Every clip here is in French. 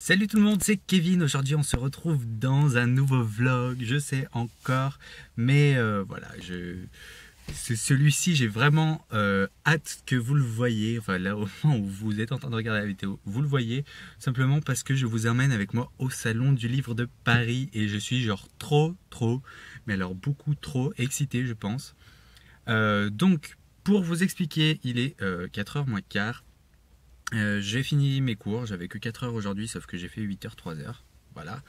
Salut tout le monde, c'est Kevin. Aujourd'hui on se retrouve dans un nouveau vlog, je sais encore, mais voilà, celui-ci j'ai vraiment hâte que vous le voyez, enfin là au moment où vous êtes en train de regarder la vidéo, vous le voyez, simplement parce que je vous emmène avec moi au salon du livre de Paris et je suis genre trop, mais alors beaucoup trop excité je pense. Donc pour vous expliquer, il est 4h moins quart. J'ai fini mes cours, j'avais que 4 heures aujourd'hui, sauf que j'ai fait 8h, 3 heures. Voilà.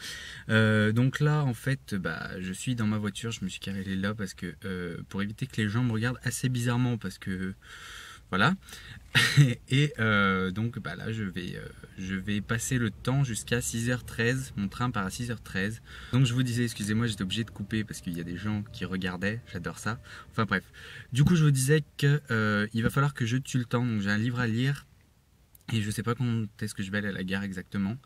Donc là, en fait, je suis dans ma voiture, je me suis carré là parce que pour éviter que les gens me regardent assez bizarrement, parce que voilà. Et donc là, je vais passer le temps jusqu'à 6h13. Mon train part à 6h13. Donc je vous disais, excusez-moi, j'étais obligé de couper parce qu'il y a des gens qui regardaient. J'adore ça. Enfin bref. Du coup, je vous disais que il va falloir que je tue le temps. Donc j'ai un livre à lire. Et je sais pas quand est-ce que je vais aller à la gare exactement.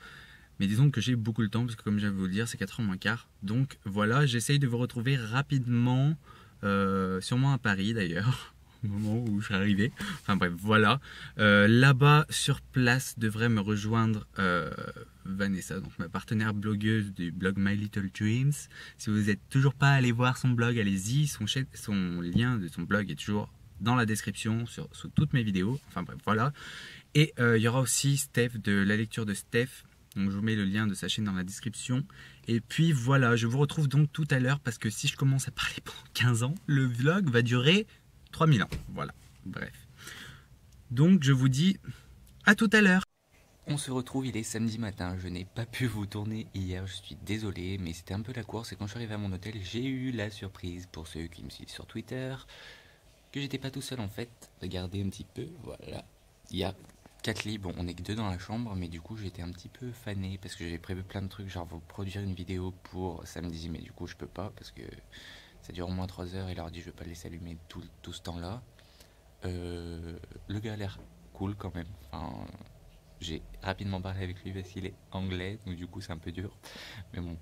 Mais disons que j'ai beaucoup le temps, parce que comme je viens de vous le dire, c'est 4h moins quart. Donc voilà, j'essaye de vous retrouver rapidement, sûrement à Paris d'ailleurs, au moment où je serai arrivé. Enfin bref, voilà. Là-bas, sur place, devrait me rejoindre Vanessa, donc ma partenaire blogueuse du blog My Little Dreams. Si vous n'êtes toujours pas allé voir son blog, allez-y, son lien de son blog est toujours dans la description, sous toutes mes vidéos. Enfin bref, voilà. Et il y aura aussi Steph, de la lecture de Steph. Donc je vous mets le lien de sa chaîne dans la description. Et puis voilà, je vous retrouve donc tout à l'heure, parce que si je commence à parler pendant 15 ans, le vlog va durer 3000 ans. Voilà, bref. Donc je vous dis à tout à l'heure. On se retrouve, il est samedi matin, je n'ai pas pu vous tourner hier, je suis désolé, mais c'était un peu la course. Et quand je suis arrivé à mon hôtel, j'ai eu la surprise, pour ceux qui me suivent sur Twitter, que j'étais pas tout seul en fait. Regardez un petit peu, voilà. Il y a 4 lits, bon on est que 2 dans la chambre, mais du coup j'étais un petit peu fané parce que j'avais prévu plein de trucs, genre vous produire une vidéo pour samedi, mais du coup je peux pas parce que ça dure au moins 3 heures et l'ordi je vais pas le laisser allumer tout ce temps là. Le gars a l'air cool quand même, enfin, j'ai rapidement parlé avec lui parce qu'il est anglais, donc du coup c'est un peu dur, mais bon.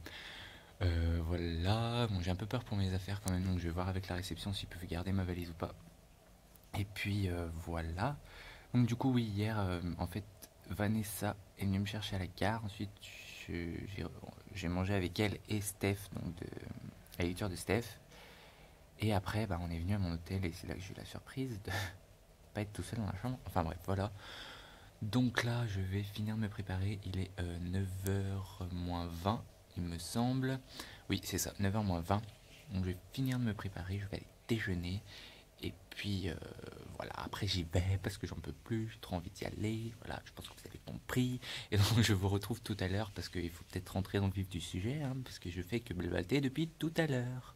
Voilà, bon, j'ai un peu peur pour mes affaires quand même, donc je vais voir avec la réception s'ils peuvent garder ma valise ou pas. Et puis voilà. Donc du coup oui, hier en fait Vanessa est venue me chercher à la gare. Ensuite j'ai mangé avec elle et Steph, donc de la lecture de Steph. Et après on est venu à mon hôtel et c'est là que j'ai eu la surprise de pas être tout seul dans la chambre. Enfin bref, voilà. Donc là je vais finir de me préparer. Il est 9h moins 20 il me semble. Oui c'est ça, 9h moins 20. Donc je vais finir de me préparer, je vais aller déjeuner. Et puis voilà, après j'y vais parce que j'en peux plus, j'ai trop envie d'y aller, voilà, je pense que vous avez compris. Et donc je vous retrouve tout à l'heure parce qu'il faut peut-être rentrer dans le vif du sujet, hein, parce que je fais que blablater depuis tout à l'heure.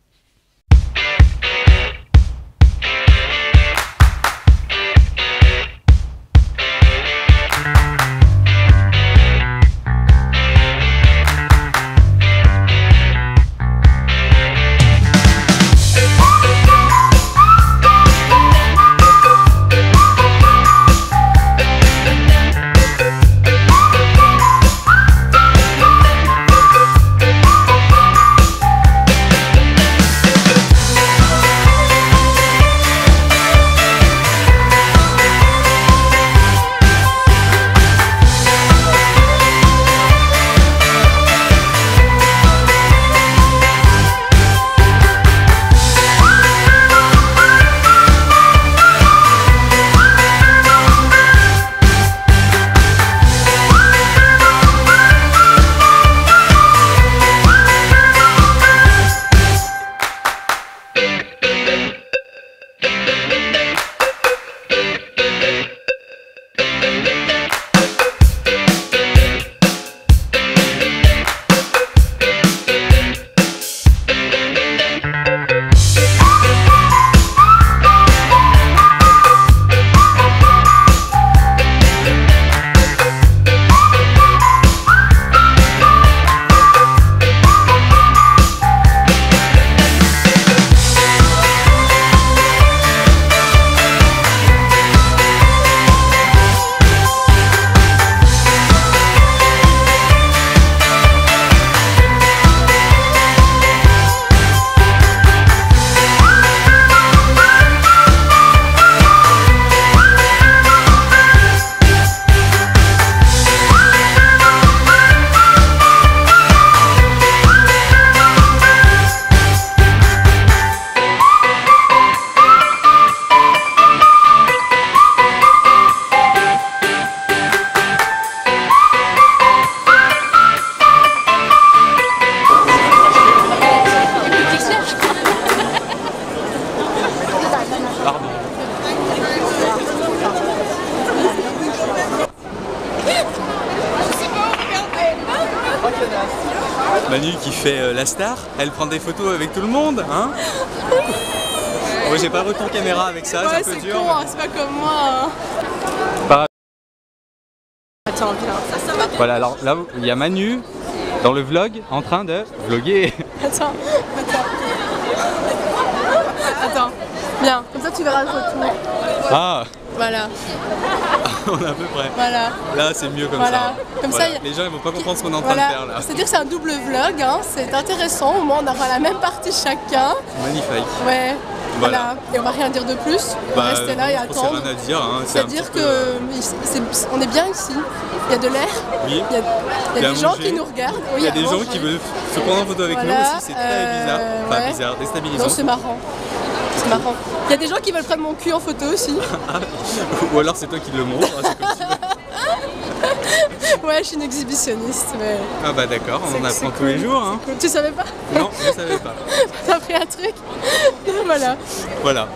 Manu qui fait la star, elle prend des photos avec tout le monde, hein. Moi j'ai pas autant caméra avec ça, c'est un peu dur. Con, hein, c'est pas comme moi. Hein. Attends, viens. Voilà, alors là il y a Manu dans le vlog en train de vloguer. Attends. Attends, bien, comme ça tu verras le retour. Ah. Voilà. On est à peu près. Voilà. Là c'est mieux comme voilà. ça. Comme voilà. ça Les gens ils vont pas comprendre ce qu'on est en train voilà. de faire là. C'est-à-dire que c'est un double vlog, hein. C'est intéressant, au moins on aura la même partie chacun. Magnifique. Ouais. Voilà. Voilà. Et on va rien dire de plus. On va rester là et attendre. C'est rien à dire. Hein. C'est-à-dire on est bien ici. Il y a de l'air. Oui. Il y a des gens qui nous regardent. Oui, il y a des gens qui veulent se prendre en photo avec nous aussi. C'est très bizarre. Enfin ouais. bizarre, déstabilisant. Non, c'est marrant. C'est marrant. Il y a des gens qui veulent prendre mon cul en photo aussi. Ou alors c'est toi qui le montres. C'est comme tu veux. Ouais, je suis une exhibitionniste. Mais... Ah bah d'accord, on en apprend tous les jours. Hein. Cool. Tu savais pas? Non, je savais pas. T'as appris un truc? Voilà. Voilà.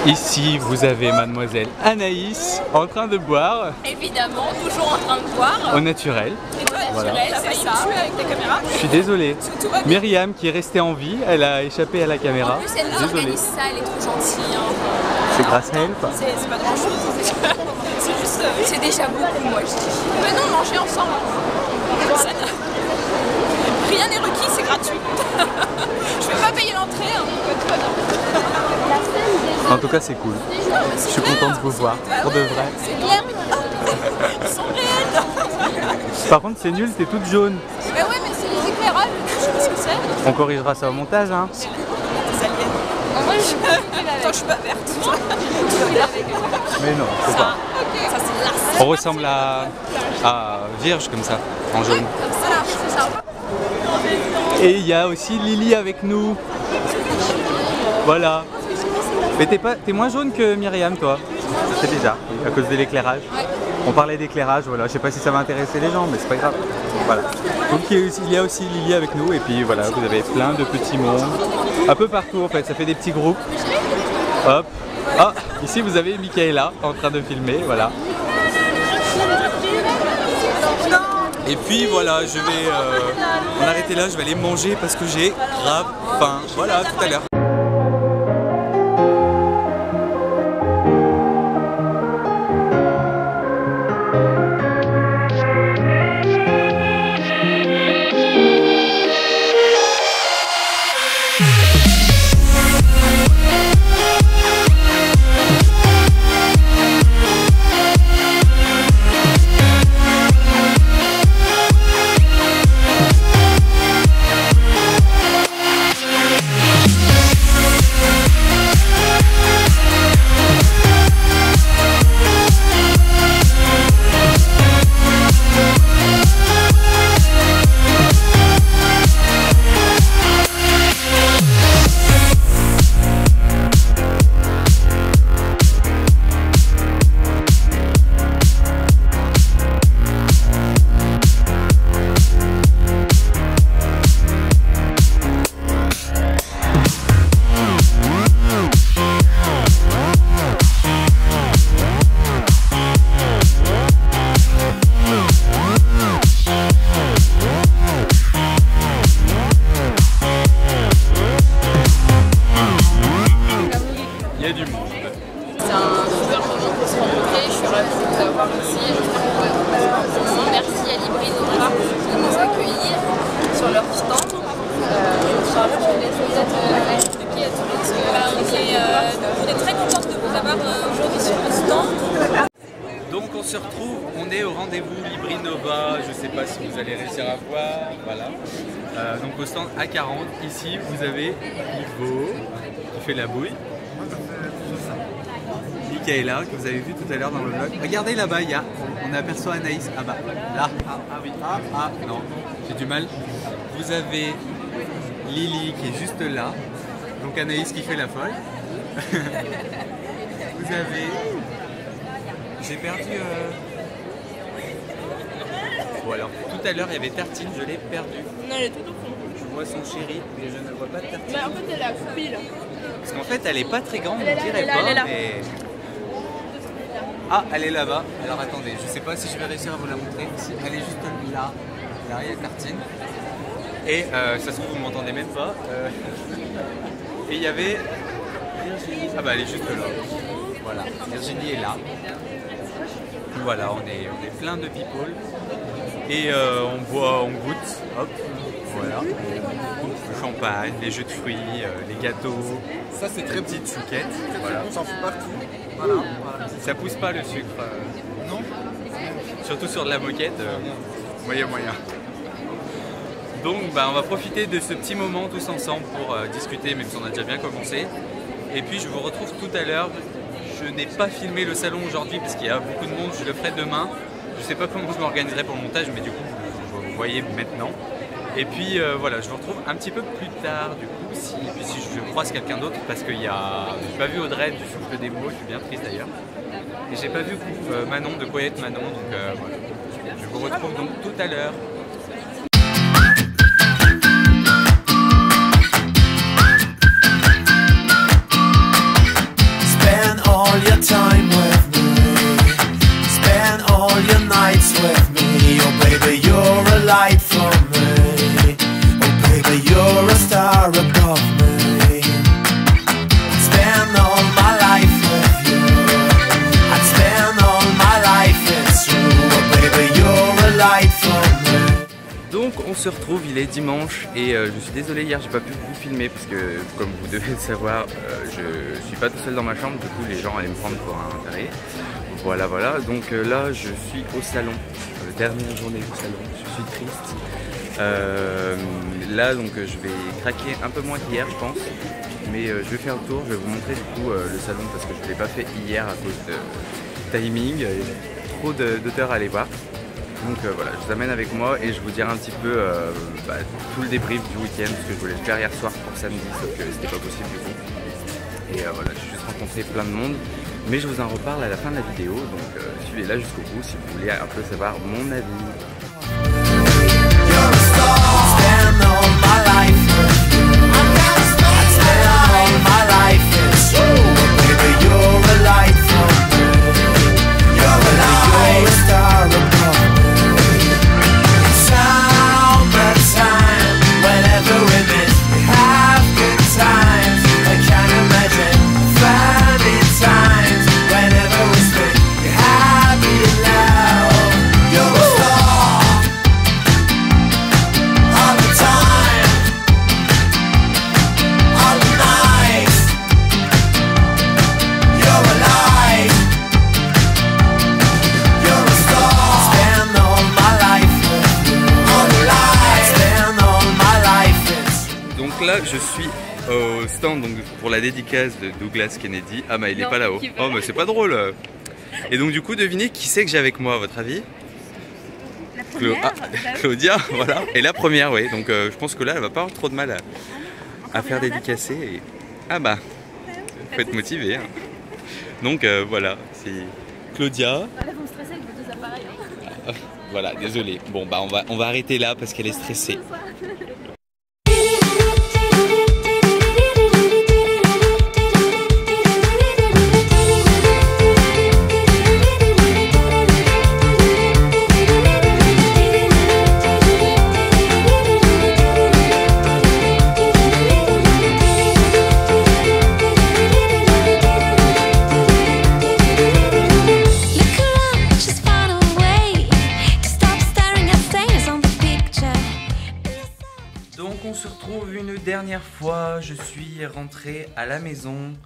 Ici, vous avez mademoiselle Anaïs en train de boire. Évidemment, toujours en train de boire. Au naturel. Et toi, Voilà. t'as failli me tuer avec ta caméra. Je suis désolé. Tout va bien. Myriam qui est restée en vie, elle a échappé à la caméra. En plus, elle nous Désolé. organise ça, elle est trop gentille. Hein. C'est grâce à elle quoi. C'est pas grand chose. C'est juste. C'est déjà beaucoup, moi je dis. Venons manger ensemble. Ça, rien n'est requis, c'est gratuit. Je vais pas payer l'entrée. Hein. En tout cas, c'est cool. Je suis contente de vous voir, pour de vrai. C'est clair. Ils sont réels. Par contre, c'est nul, t'es toute jaune. Mais ouais, mais c'est les éclairages. Je sais pas ce que c'est. On corrigera ça au montage, hein. Des aliens. Moi, je suis pas verte. Mais non, c'est pas. Ça, c'est la On ressemble à Vierge comme ça, en jaune. Comme ça, c'est ça. Et il y a aussi Lily avec nous. Voilà. Mais t'es moins jaune que Myriam, toi. C'est bizarre, à cause de l'éclairage. On parlait d'éclairage, voilà. Je sais pas si ça va intéresser les gens, mais c'est pas grave. Voilà. Donc il y a aussi Lily avec nous, et puis voilà, vous avez plein de petits mondes. Un peu partout en fait, ça fait des petits groupes. Hop. Ah, ici vous avez Michaela en train de filmer, voilà. Et puis voilà, je vais m'arrêter là, je vais aller manger parce que j'ai grave faim. Voilà, tout à l'heure. On est très contente de vous avoir aujourd'hui sur le stand. Donc on se retrouve, on est au rendez-vous Librinova, je sais pas si vous allez réussir à voir, voilà. Donc au stand A40, ici vous avez Ivo qui fait la bouille. Michaela que vous avez vu tout à l'heure dans le vlog. Regardez là-bas, on aperçoit Anaïs, ah bah là, oui, non, j'ai du mal. Vous avez Lily qui est juste là, donc Anaïs qui fait la folle. Vous avez... J'ai perdu... Bon alors, tout à l'heure il y avait Tartine, je l'ai perdue. Non, elle est tout au fond. Je vois son chéri, mais je ne vois pas de Tartine. Bah, en fait, elle a coupé là. Parce qu'en fait, elle est pas très grande, Elle est on là, dirait elle est là, pas, elle est là. mais... Ah, elle est là-bas. Alors attendez, je sais pas si je vais réussir à vous la montrer. Elle est juste là. Là, il y a Tartine. Et ça se trouve, vous m'entendez même pas. Et il y avait Virginie. Ah bah elle est juste là. Voilà, Virginie est là. Voilà, on est plein de people. Et on boit, on goûte. Hop, voilà. Le champagne, les jus de fruits, les gâteaux. Ça c'est très petites chouquettes. Voilà. On s'en fout partout. Voilà. Ça pousse pas le sucre. Non. Surtout sur de la moquette. Moyen. Donc on va profiter de ce petit moment tous ensemble pour discuter, même si on a déjà bien commencé. Et puis je vous retrouve tout à l'heure. Je n'ai pas filmé le salon aujourd'hui parce qu'il y a beaucoup de monde, je le ferai demain. Je ne sais pas comment je m'organiserai pour le montage, mais du coup vous voyez maintenant. Et puis voilà, je vous retrouve un petit peu plus tard du coup, si je croise quelqu'un d'autre, parce que j'ai pas vu Audrey du souffle des mots, je suis bien triste d'ailleurs. Et j'ai pas vu Manon de Coyette Manon, donc voilà. Je vous retrouve donc tout à l'heure. Spend all your time with me. Spend all your nights with me. Oh baby, you're a light for me. Oh baby, you're a star above me. I'd spend all my life with you. I'd spend all my life, it's true. Oh baby, you're a light for me. Donc on se retrouve, il est dimanche et je suis désolé, hier j'ai pas pu vous filmer parce que comme vous devez le savoir, je suis pas tout seul dans ma chambre, du coup les gens allaient me prendre pour un taré. Voilà, donc là je suis au salon, dernière journée du salon, je suis triste. Là donc je vais craquer un peu moins qu'hier je pense, mais je vais faire le tour, je vais vous montrer du coup le salon parce que je l'ai pas fait hier à cause de timing, il y a trop d'auteurs à aller voir. Donc voilà, je vous amène avec moi et je vous dirai un petit peu tout le débrief du week-end parce que je voulais le faire hier soir pour samedi, sauf que c'était pas possible du coup. Et voilà, j'ai juste rencontré plein de monde, mais je vous en reparle à la fin de la vidéo, donc suivez-la jusqu'au bout si vous voulez un peu savoir mon avis. Spend all my life with you. I'd spend all my life, it's true. Baby, you're a light for me. You're a light, you're a star above me. Summertime, whenever we meet, we have good times. I can't imagine funny times. Whenever we speak, we're happy loud. You're a star all the time, all the night. You're a light, you're a star. Spend all my life with you. All the light. Spend all my life with you. Donc là je suis au stand donc, pour la dédicace de Douglas Kennedy. Ah bah il est pas là-haut. Oh mais c'est pas drôle. Et donc du coup devinez qui c'est que j'ai avec moi à votre avis? La première, Claudia, voilà. Et la première, oui. Donc je pense que là, elle va pas avoir trop de mal à faire dédicacer. Et... Ah bah, faut être motivé. Hein. Donc voilà, c'est Claudia. Là, vous me stressez avec vos deux appareils. Voilà, désolé. Bon bah on va arrêter là parce qu'elle est stressée. Donc on se retrouve une dernière fois, je suis rentré à la maison.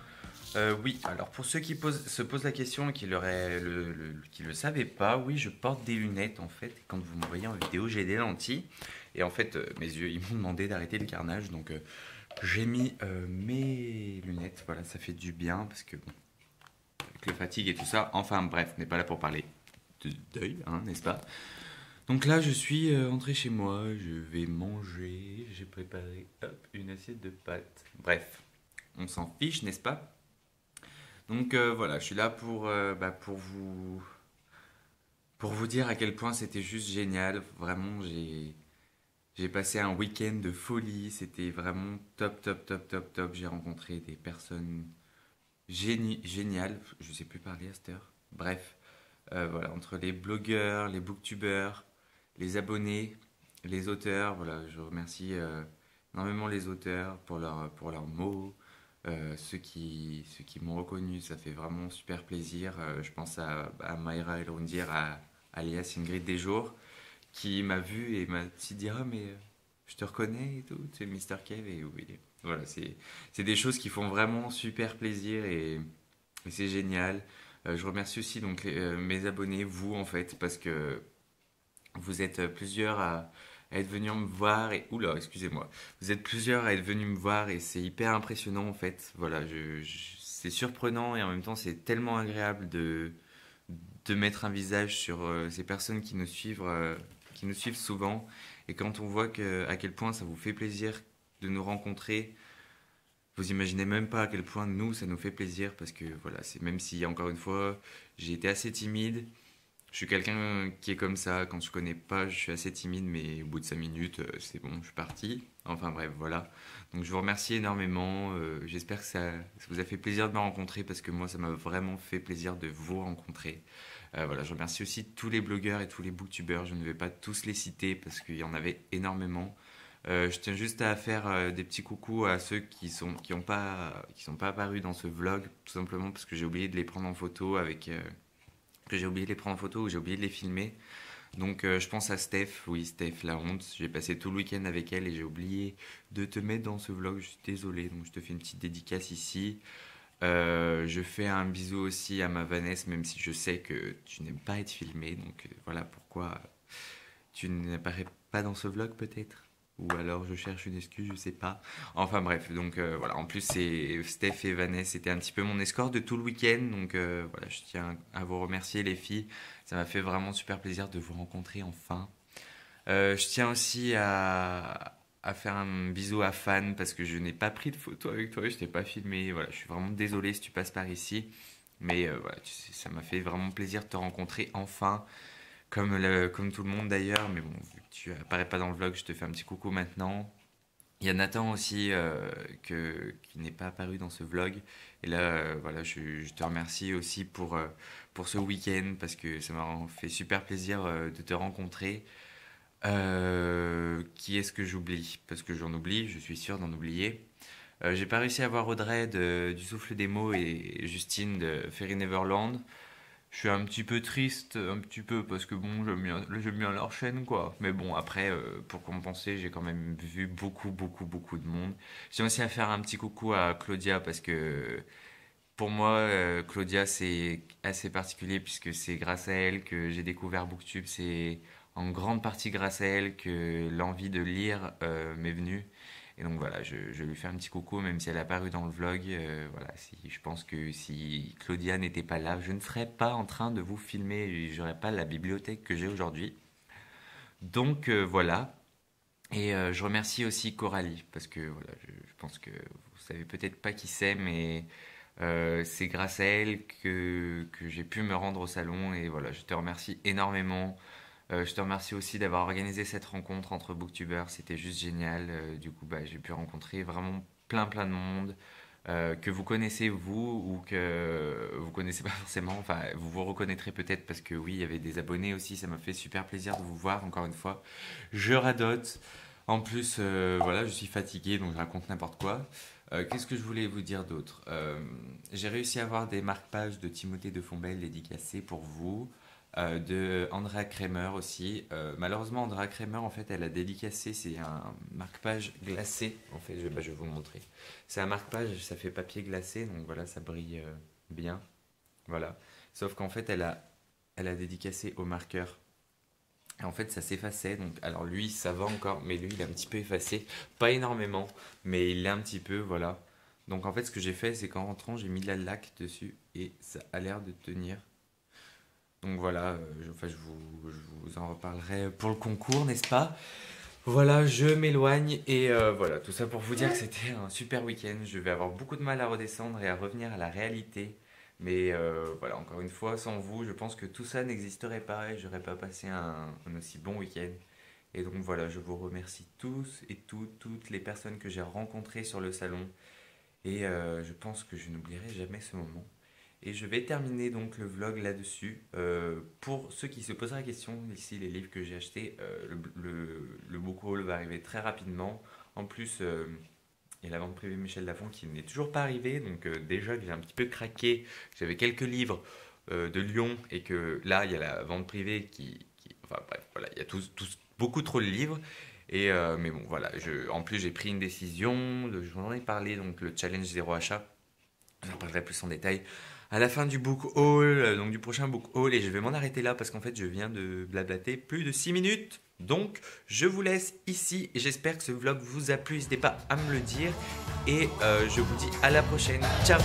Oui, alors pour ceux qui se posent la question et qui le savaient pas, oui je porte des lunettes en fait. Quand vous me voyez en vidéo, j'ai des lentilles. Et en fait mes yeux ils m'ont demandé d'arrêter le carnage, donc j'ai mis mes lunettes. Voilà, ça fait du bien parce que bon, avec la fatigue et tout ça, enfin bref, on n'est pas là pour parler de deuil, hein, n'est-ce pas? Donc là, je suis rentré chez moi, je vais manger, j'ai préparé une assiette de pâtes. Bref, on s'en fiche, n'est-ce pas? Donc voilà, je suis là pour vous dire à quel point c'était juste génial. Vraiment, j'ai passé un week-end de folie, c'était vraiment top. J'ai rencontré des personnes géniales, je sais plus parler à cette heure. Bref, voilà, entre les blogueurs, les booktubeurs, les abonnés, les auteurs, voilà, je remercie énormément les auteurs pour leurs mots, ceux qui m'ont reconnu, ça fait vraiment super plaisir. Je pense à Mayra Elrundir, alias Ingrid Desjours, qui m'a vu et m'a dit ah mais je te reconnais et tout, c'est Mister Kev et oui, voilà, c'est des choses qui font vraiment super plaisir et c'est génial. Je remercie aussi donc mes abonnés, vous en fait, parce que vous êtes plusieurs à être venus me voir et oula, excusez-moi. Vous êtes plusieurs à être venus me voir et c'est hyper impressionnant en fait. Voilà, c'est surprenant et en même temps c'est tellement agréable de mettre un visage sur ces personnes qui nous suivent souvent et quand on voit à quel point ça vous fait plaisir de nous rencontrer. Vous imaginez même pas à quel point nous ça nous fait plaisir parce que voilà, c'est même si encore une fois j'ai été assez timide, je suis quelqu'un qui est comme ça, quand je connais pas, je suis assez timide, mais au bout de 5 minutes, c'est bon, je suis parti. Enfin bref, voilà. Donc je vous remercie énormément. J'espère que ça vous a fait plaisir de me rencontrer parce que moi, ça m'a vraiment fait plaisir de vous rencontrer. Voilà, je remercie aussi tous les blogueurs et tous les booktubeurs. Je ne vais pas tous les citer parce qu'il y en avait énormément. Je tiens juste à faire des petits coucous à ceux qui ont qui sont pas apparus dans ce vlog, tout simplement parce que j'ai oublié de les prendre en photo que j'ai oublié de les prendre en photo ou j'ai oublié de les filmer. Donc je pense à Steph, oui Steph, la honte, j'ai passé tout le week-end avec elle et j'ai oublié de te mettre dans ce vlog, je suis désolé, donc je te fais une petite dédicace ici. Je fais un bisou aussi à ma Vanessa, même si je sais que tu n'aimes pas être filmée, donc voilà pourquoi tu n'apparais pas dans ce vlog peut-être. Ou alors je cherche une excuse, je sais pas. Enfin bref, donc voilà. En plus, c'est Steph et Vanessa, c'était un petit peu mon escorte de tout le week-end. Donc voilà, je tiens à vous remercier les filles. Ça m'a fait vraiment super plaisir de vous rencontrer enfin. Je tiens aussi à faire un bisou à Fan parce que je n'ai pas pris de photo avec toi, je t'ai pas filmé. Voilà, je suis vraiment désolé si tu passes par ici. Mais voilà, tu sais, ça m'a fait vraiment plaisir de te rencontrer enfin. Comme tout le monde d'ailleurs, mais bon, vu que tu apparais pas dans le vlog, je te fais un petit coucou maintenant. Il y a Nathan aussi qui n'est pas apparu dans ce vlog. Et là, voilà, je te remercie aussi pour ce week-end parce que ça m'a fait super plaisir de te rencontrer. Qui est-ce que j'oublie? Parce que j'en oublie, je suis sûr d'en oublier. J'ai pas réussi à voir Audrey du Souffle des mots et Justine de Fairy Neverland. Je suis un petit peu triste, un petit peu, parce que bon, j'aime bien leur chaîne, quoi. Mais bon, après, pour compenser, j'ai quand même vu beaucoup de monde. J'ai aussi à faire un petit coucou à Claudia, parce que pour moi, Claudia, c'est assez particulier, puisque c'est grâce à elle que j'ai découvert Booktube. C'est en grande partie grâce à elle que l'envie de lire m'est venue. Et donc voilà, je lui fais un petit coucou, même si elle a paru dans le vlog. Voilà, je pense que si Claudia n'était pas là, je ne serais pas en train de vous filmer et j'aurais pas la bibliothèque que j'ai aujourd'hui. Donc voilà. Et je remercie aussi Coralie, parce que voilà, je pense que vous savez peut-être pas qui c'est, mais c'est grâce à elle que j'ai pu me rendre au salon. Et voilà, je te remercie énormément. Je te remercie aussi d'avoir organisé cette rencontre entre booktubers, c'était juste génial. Du coup, bah, j'ai pu rencontrer vraiment plein de monde que vous connaissez vous ou que vous connaissez pas forcément. Enfin, vous vous reconnaîtrez peut-être parce que oui, il y avait des abonnés aussi. Ça m'a fait super plaisir de vous voir encore une fois. Je radote. En plus, voilà, je suis fatigué donc je raconte n'importe quoi. Qu'est-ce que je voulais vous dire d'autre? J'ai réussi à avoir des marque-pages de Timothée de Fombelle dédicacées pour vous. De Andrea Kremer aussi. Malheureusement, Andrea Kremer, en fait, elle a dédicacé, c'est un marque-page glacé. En fait, je vais vous le montrer. C'est un marque-page, ça fait papier glacé, donc voilà, ça brille bien. Voilà. Sauf qu'en fait, elle a dédicacé au marqueur. Et en fait, ça s'effaçait. Donc, alors lui, ça va encore, mais lui, il est un petit peu effacé. Pas énormément, mais il l'est un petit peu, voilà. Donc, en fait, ce que j'ai fait, c'est qu'en rentrant, j'ai mis de la laque dessus et ça a l'air de tenir. Donc voilà, je vous en reparlerai pour le concours, n'est-ce pas? Voilà, je m'éloigne et voilà, tout ça pour vous dire que c'était un super week-end. Je vais avoir beaucoup de mal à redescendre et à revenir à la réalité. Mais voilà, encore une fois, sans vous, je pense que tout ça n'existerait pas et j'aurais pas passé un aussi bon week-end. Et donc voilà, je vous remercie tous et toutes les personnes que j'ai rencontrées sur le salon. Et je pense que je n'oublierai jamais ce moment. Et je vais terminer donc le vlog là-dessus. Pour ceux qui se poseraient la question, ici les livres que j'ai achetés, le book haul va arriver très rapidement. En plus, il y a la vente privée Michel Lafon qui n'est toujours pas arrivée. Donc déjà que j'ai un petit peu craqué, j'avais quelques livres de Lyon et que là, il y a la vente privée enfin bref, voilà, il y a beaucoup trop de livres. Mais bon, voilà, en plus j'ai pris une décision, j'en ai parlé, donc le challenge 0 achat. J'en parlerai plus en détail à la fin du book haul, donc du prochain book haul, et je vais m'en arrêter là parce qu'en fait je viens de blablater plus de 6 minutes. Donc je vous laisse ici et j'espère que ce vlog vous a plu, n'hésitez pas à me le dire et je vous dis à la prochaine, ciao.